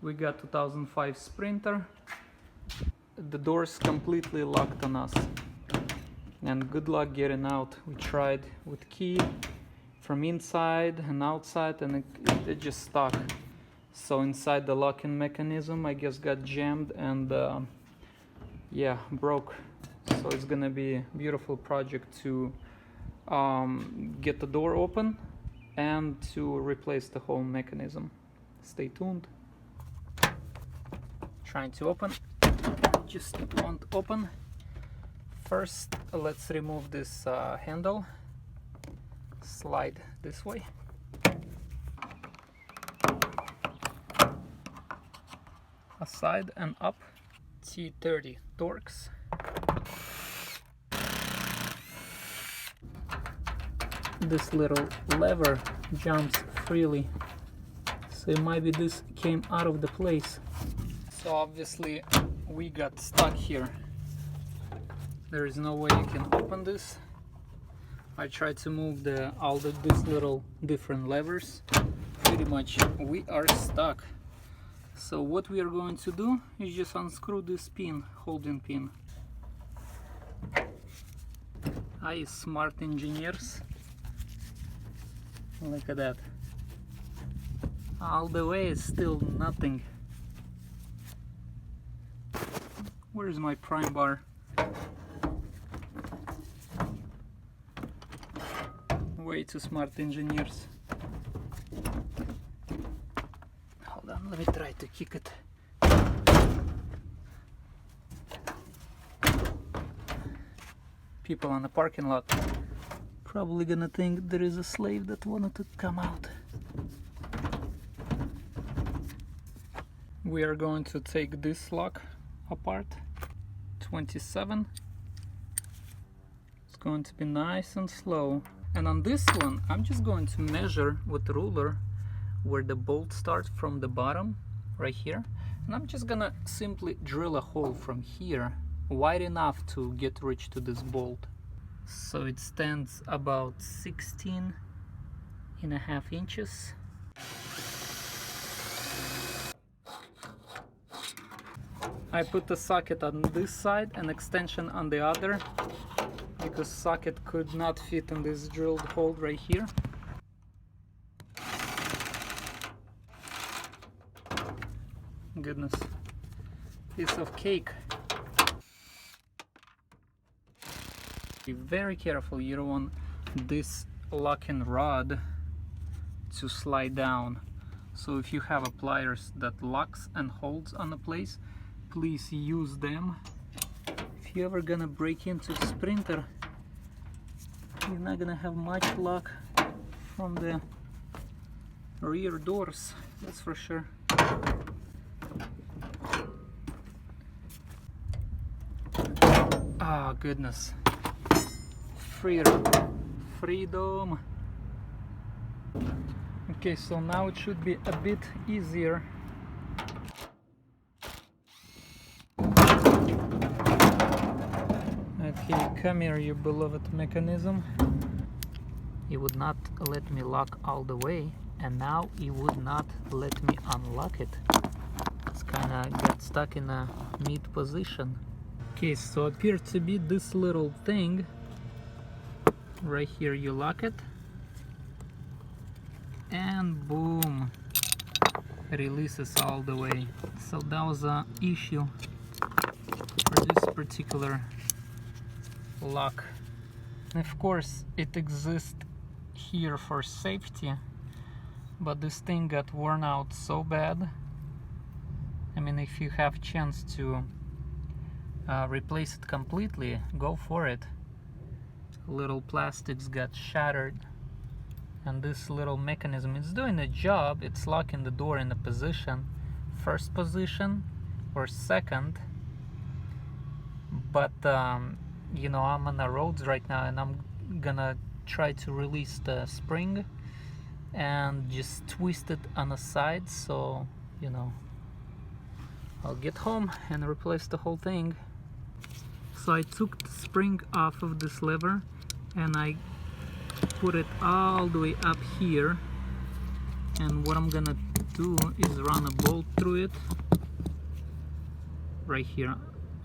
We got 2005 Sprinter. The door's completely locked on us. And good luck getting out. We tried with key from inside and outside, and it just stuck. So inside the locking mechanism, I guess, got jammed and yeah, broke. So it's gonna be a beautiful project to get the door open and to replace the whole mechanism. Stay tuned. Trying to open, just won't open. First, let's remove this handle. Slide this way. Aside and up. T30 Torx. This little lever jumps freely, so it might be this came out of the place. So obviously we got stuck here. There is no way you can open this. I tried to move these little different levers. Pretty much we are stuck. So what we are going to do is just unscrew this pin, holding pin. Aye, smart engineers. Look at that. All the way is still nothing. Where's my prime bar? Way too smart engineers. Hold on, let me try to kick it. People on the parking lot probably gonna think there is a slave that wanted to come out. We are going to take this lock apart. 27. It's going to be nice and slow. And on this one, I'm just going to measure with the ruler where the bolt starts from the bottom, right here. And I'm just gonna simply drill a hole from here, wide enough to get reach to this bolt. So it stands about 16.5 inches. I put the socket on this side and extension on the other, because socket could not fit in this drilled hole right here. Goodness, piece of cake. Be very careful, you don't want this locking rod to slide down. So if you have a pliers that locks and holds on a place, please use them. If you're ever gonna break into the Sprinter, you're not gonna have much luck from the rear doors, that's for sure. Ah, goodness. Freedom. Okay, so now it should be a bit easier. Okay, come here, you beloved mechanism. It would not let me lock all the way, and now it would not let me unlock it. It's kinda got stuck in a mid position. Okay, so appears to be this little thing. Right here you lock it. And boom. Releases all the way. So that was an issue for this particular lock. And of course it exists here for safety, but this thing got worn out so bad. I mean, if you have chance to replace it completely, go for it. Little plastics got shattered, and this little mechanism is doing a job. It's locking the door in a position, first position or second, but you know, I'm on the roads right now, and I'm gonna try to release the spring and just twist it on the side, so you know, I'll get home and replace the whole thing. So I took the spring off of this lever and I put it all the way up here, and what I'm gonna do is run a bolt through it. Right here,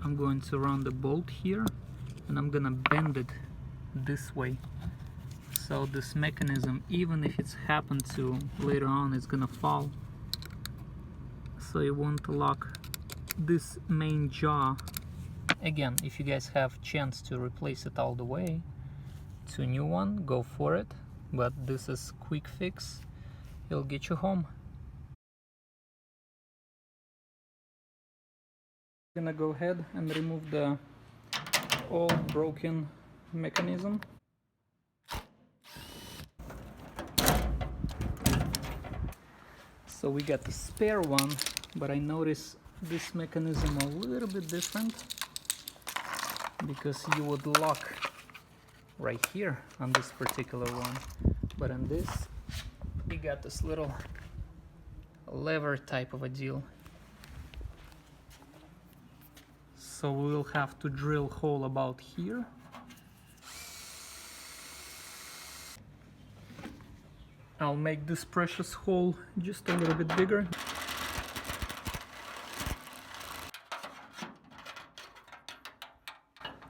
I'm going to run the bolt here, and I'm gonna bend it this way. So this mechanism, even if it's happened to later on, it's gonna fall. So it won't lock this main jaw. Again, if you guys have chance to replace it all the way to a new one, go for it. But this is quick fix. It'll get you home. I'm gonna go ahead and remove the old broken mechanism. So we got the spare one, but I notice this mechanism a little bit different, because you would lock right here on this particular one, but on this we got this little lever type of a deal. So we'll have to drill a hole about here. I'll make this precious hole just a little bit bigger.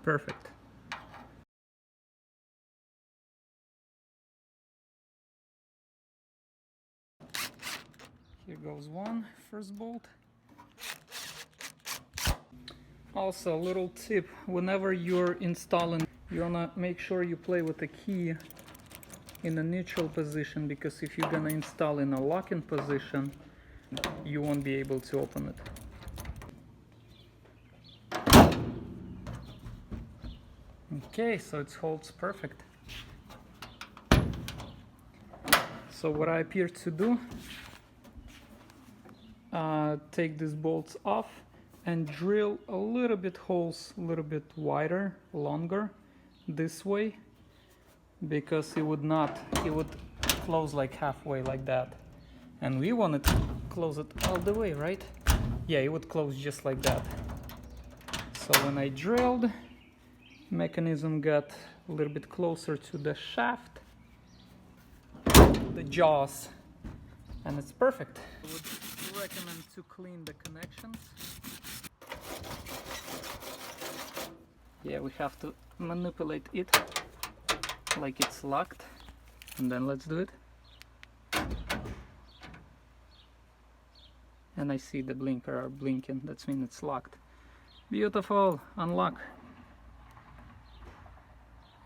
Perfect. Here goes one first bolt. Also, a little tip, whenever you're installing, you wanna make sure you play with the key in a neutral position, because if you're gonna install in a lock-in position, you won't be able to open it. Okay, so it holds perfect. So what I appear to do, take these bolts off and drill a little bit holes, a little bit wider, longer, this way, because it would close like halfway like that, and we want to close it all the way, right? Yeah, it would close just like that. So when I drilled, mechanism got a little bit closer to the shaft, the jaws, and it's perfect. I would recommend to clean the connections. Yeah, we have to manipulate it like it's locked, and then let's do it. And I see the blinker are blinking, that means it's locked. Beautiful, unlock.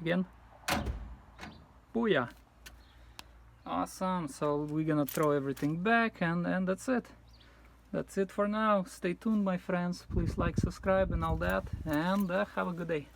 Again. Booyah! Awesome, so we're gonna throw everything back, and that's it. That's it for now. Stay tuned, my friends. Please like, subscribe and all that, and have a good day.